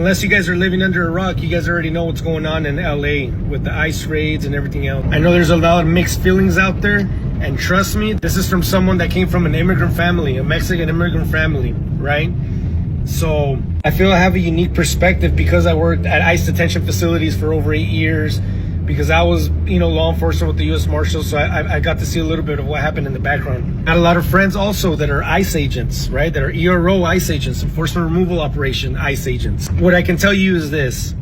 Unless you guys are living under a rock, you guys already know what's going on in LA with the ICE raids and everything else. I know there's a lot of mixed feelings out there, and trust me, this is from someone that came from an immigrant family, a Mexican immigrant family, right? So I feel I have a unique perspective because I worked at ICE detention facilities for over 8 years, because I was, law enforcement with the U.S. Marshals, so I got to see a little bit of what happened in the background. I had a lot of friends also that are ICE agents, right? That are ERO ICE agents, enforcement removal operation ICE agents. What I can tell you is this: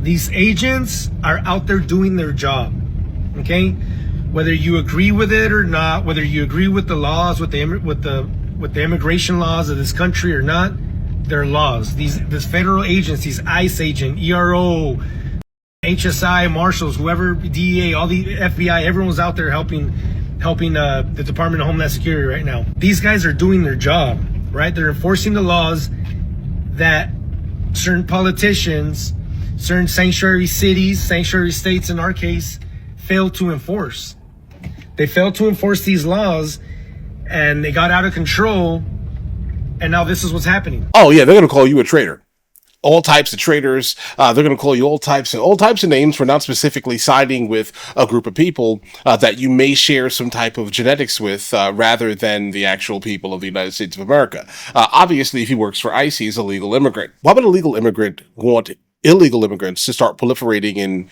these agents are out there doing their job, okay? Whether you agree with it or not, whether you agree with the laws, with the immigration laws of this country or not, they're laws. These federal agents, these ICE agent, ERO, HSI, Marshals, whoever, DEA, all the FBI, everyone's out there helping the Department of Homeland Security right now. These guys are doing their job, right? They're enforcing the laws that certain politicians, certain sanctuary cities, sanctuary states in our case, failed to enforce. They failed to enforce these laws, and they got out of control, and now this is what's happening. Oh yeah, they're gonna call you a traitor. All types of traitors. They're going to call you all types of names for not specifically siding with a group of people that you may share some type of genetics with, rather than the actual people of the United States of America. Obviously, if he works for ICE, he's a legal immigrant. Why would a legal immigrant want illegal immigrants to start proliferating in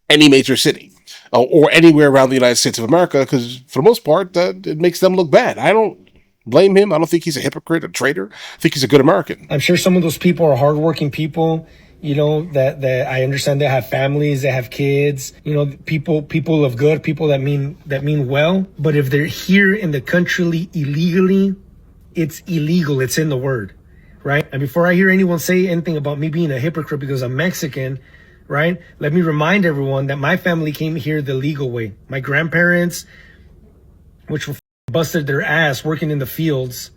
any major city or anywhere around the United States of America? Because for the most part, it makes them look bad. I don't blame him. I don't think he's a hypocrite, a traitor. I think he's a good American. I'm sure some of those people are hardworking people, that I understand they have families, they have kids, people of good, people that mean well. But if they're here in the country illegally, it's illegal. It's in the word, right? And before I hear anyone say anything about me being a hypocrite because I'm Mexican, right? Let me remind everyone that my family came here the legal way. My grandparents, which were busted their ass working in the fields,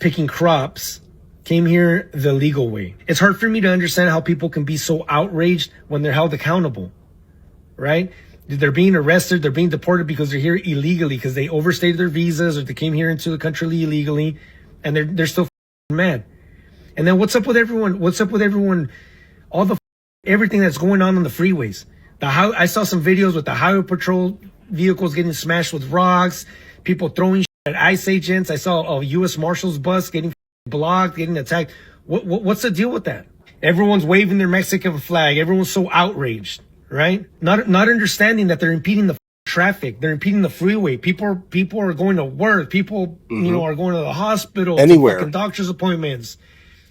picking crops, came here the legal way. It's hard for me to understand how people can be so outraged when they're held accountable, right? They're being arrested, they're being deported because they're here illegally, because they overstayed their visas or they came here into the country illegally, and they're still mad. And then what's up with everyone? All the everything that's going on the freeways. I saw some videos with the highway patrol vehicles getting smashed with rocks, people throwing at ICE agents. I saw a U.S. Marshals bus getting blocked, getting attacked. What's the deal with that? Everyone's waving their Mexican flag. Everyone's so outraged, right? Not understanding that they're impeding the traffic. They're impeding the freeway. People are going to work. People, are going to the hospital, anywhere, to doctor's appointments.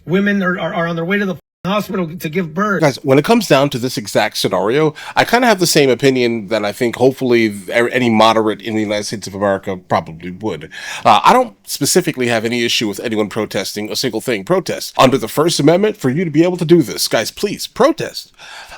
Women are on their way to the hospital to give birth. Guys, when it comes down to this exact scenario, I kind of have the same opinion that I think hopefully any moderate in the United States of America probably would. I don't specifically have any issue with anyone protesting a single thing. Protest. Under the First Amendment, for you to be able to do this, guys, please protest.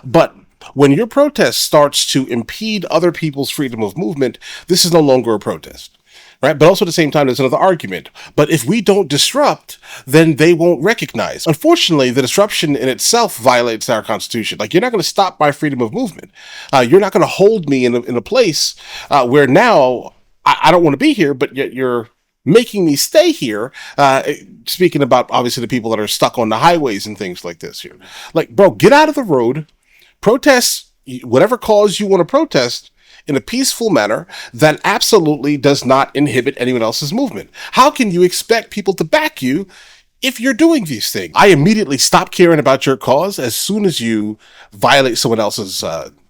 But when your protest starts to impede other people's freedom of movement, this is no longer a protest. Right? But also at the same time, there's another argument. But if we don't disrupt, then they won't recognize. Unfortunately, the disruption in itself violates our Constitution. Like, you're not going to stop my freedom of movement. You're not going to hold me in a place where now I don't want to be here, but yet you're making me stay here. Speaking about, obviously, the people that are stuck on the highways and things like this here. Like, bro, get out of the road, protest whatever cause you want to protest, in a peaceful manner that absolutely does not inhibit anyone else's movement. How can you expect people to back you if you're doing these things? I immediately stop caring about your cause as soon as you violate someone else's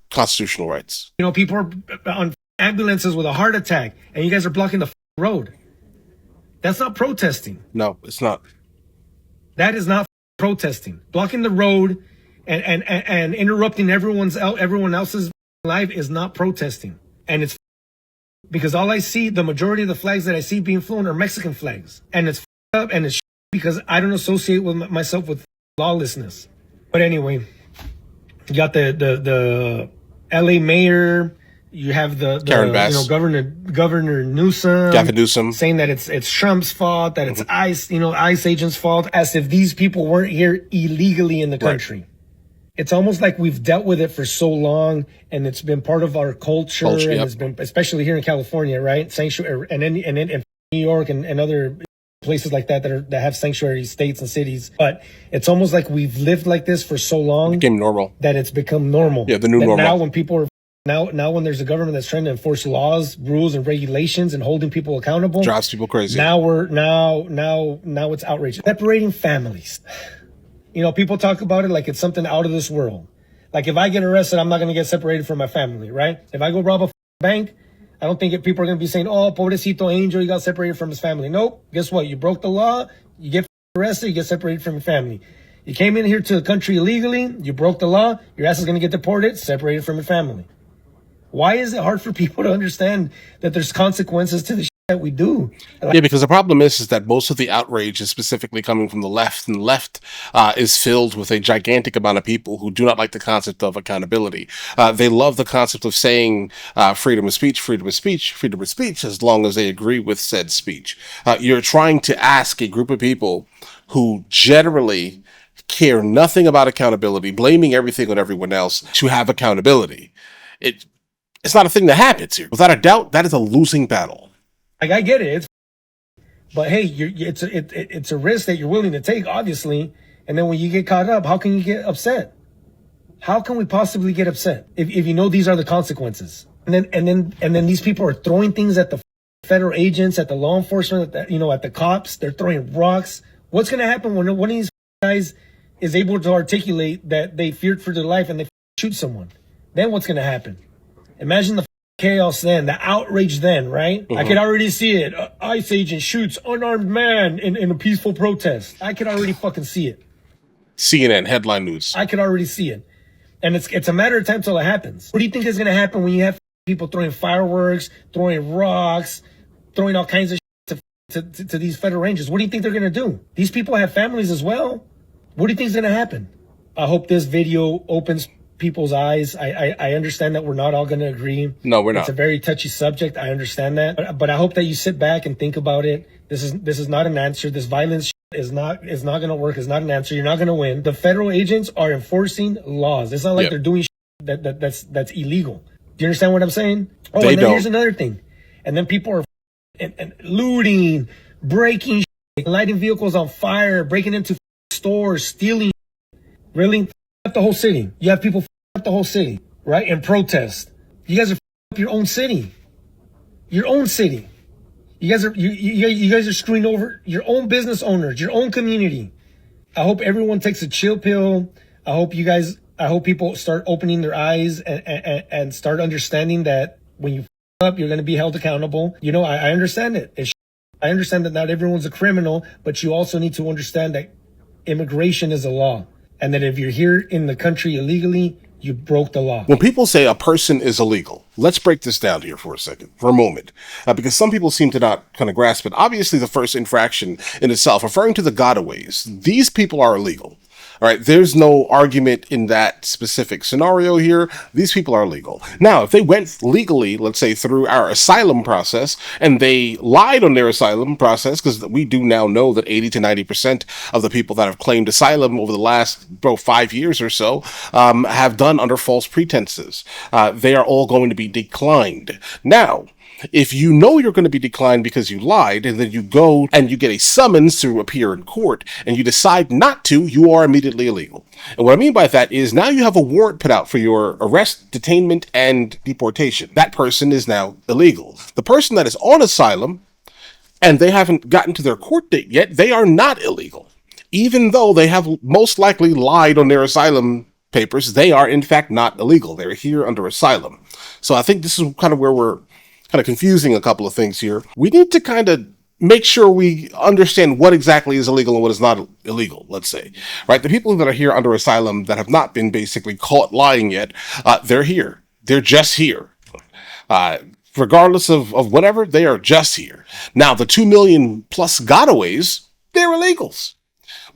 constitutional rights. People are on ambulances with a heart attack, and you guys are blocking the road. That's not protesting. No, it's not. That is not protesting. Blocking the road and interrupting everyone else's life is not protesting. And it's because all I see, the majority of the flags that I see being flown are Mexican flags. And it's up, and it's because I don't associate with myself with lawlessness. But anyway, you got the LA mayor, you have the Karen Bass. Governor Newsom, Gavin Newsom, saying that it's Trump's fault, that it's ICE agents' fault, as if these people weren't here illegally in the country. Right. It's almost like we've dealt with it for so long, and it's been part of our culture, and yep. It's been, especially here in California, right? Sanctuary, and in New York and other places like that that have sanctuary states and cities. But it's almost like we've lived like this for so long. It became normal. That it's become normal. Yeah, the new normal. Now when people are now when there's a government that's trying to enforce laws, rules, and regulations and holding people accountable, drives people crazy. Now it's outrage. Separating families. You know, people talk about it like it's something out of this world. Like if I get arrested, I'm not going to get separated from my family, right? If I go rob a bank, I don't think people are going to be saying, oh, pobrecito Angel, he got separated from his family. Nope. Guess what? You broke the law. You get arrested. You get separated from your family. You came in here to the country illegally. You broke the law. Your ass is going to get deported, separated from your family. Why is it hard for people to understand that there's consequences to the shit that we do? Yeah, because the problem is that most of the outrage is specifically coming from the left, and the left is filled with a gigantic amount of people who do not like the concept of accountability. They love the concept of saying freedom of speech, freedom of speech, freedom of speech, as long as they agree with said speech. You're trying to ask a group of people who generally care nothing about accountability, blaming everything on everyone else, to have accountability. It's not a thing that happens here. Without a doubt, that is a losing battle. Like, I get it. But hey, it's a risk that you're willing to take, obviously. And then when you get caught up, how can you get upset? How can we possibly get upset if you know these are the consequences? And then these people are throwing things at the federal agents, at the law enforcement, at the cops. They're throwing rocks. What's going to happen when one of these guys is able to articulate that they feared for their life and they shoot someone? Then what's going to happen? Imagine the chaos then, the outrage then, right? I could already see it. ICE agent shoots unarmed man in a peaceful protest. I could already fucking see it. CNN headline news. I could already see it. And it's a matter of time till it happens. What do you think is going to happen when you have people throwing fireworks, throwing rocks, throwing all kinds of shit to these federal rangers? What do you think they're going to do? These people have families as well. What do you think is going to happen? I hope this video opens people's eyes. I understand that we're not all going to agree. No, we're not. It's a very touchy subject. I understand that, but I hope that you sit back and think about it. This is not an answer. This violence is not going to work. It's not an answer. You're not going to win. The federal agents are enforcing laws. It's not like they're doing that's illegal. Do you understand what I'm saying? Oh, and then here's another thing. And then people are and looting, breaking, lighting vehicles on fire, breaking into stores, stealing. Really? Up the whole city. You have people up the whole city, right? In protest. You guys are up your own city. Your own city. You guys are screwing over your own business owners, your own community. I hope everyone takes a chill pill. I hope people start opening their eyes and start understanding that when you up, you're going to be held accountable. You know, I understand it. I understand that not everyone's a criminal, but you also need to understand that immigration is a law. And that if you're here in the country illegally, you broke the law. When people say a person is illegal, let's break this down here for a moment, because some people seem to not kind of grasp it. Obviously, the first infraction in itself, referring to the gotaways, these people are illegal. All right, there's no argument in that specific scenario here. These people are legal. Now, if they went legally, let's say through our asylum process, and they lied on their asylum process, because we do now know that 80 to 90% of the people that have claimed asylum over the last 5 years or so have done under false pretenses. They are all going to be declined. Now, if you know you're going to be declined because you lied, and then you go and you get a summons to appear in court, and you decide not to, you are immediately illegal. And what I mean by that is now you have a warrant put out for your arrest, detainment, and deportation. That person is now illegal. The person that is on asylum, and they haven't gotten to their court date yet, they are not illegal. Even though they have most likely lied on their asylum papers, they are in fact not illegal. They're here under asylum. So I think this is kind of where we're kind of confusing a couple of things here. We need to kind of make sure we understand what exactly is illegal and what is not illegal, let's say, right? The people that are here under asylum that have not been basically caught lying yet, they're here. They're just here. Regardless of whatever, they are just here. Now, the 2 million plus gotaways, they're illegals.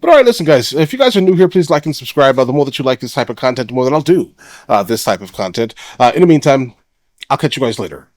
But all right, listen, guys, if you guys are new here, please like and subscribe. The more that you like this type of content, the more that I'll do this type of content. In the meantime, I'll catch you guys later.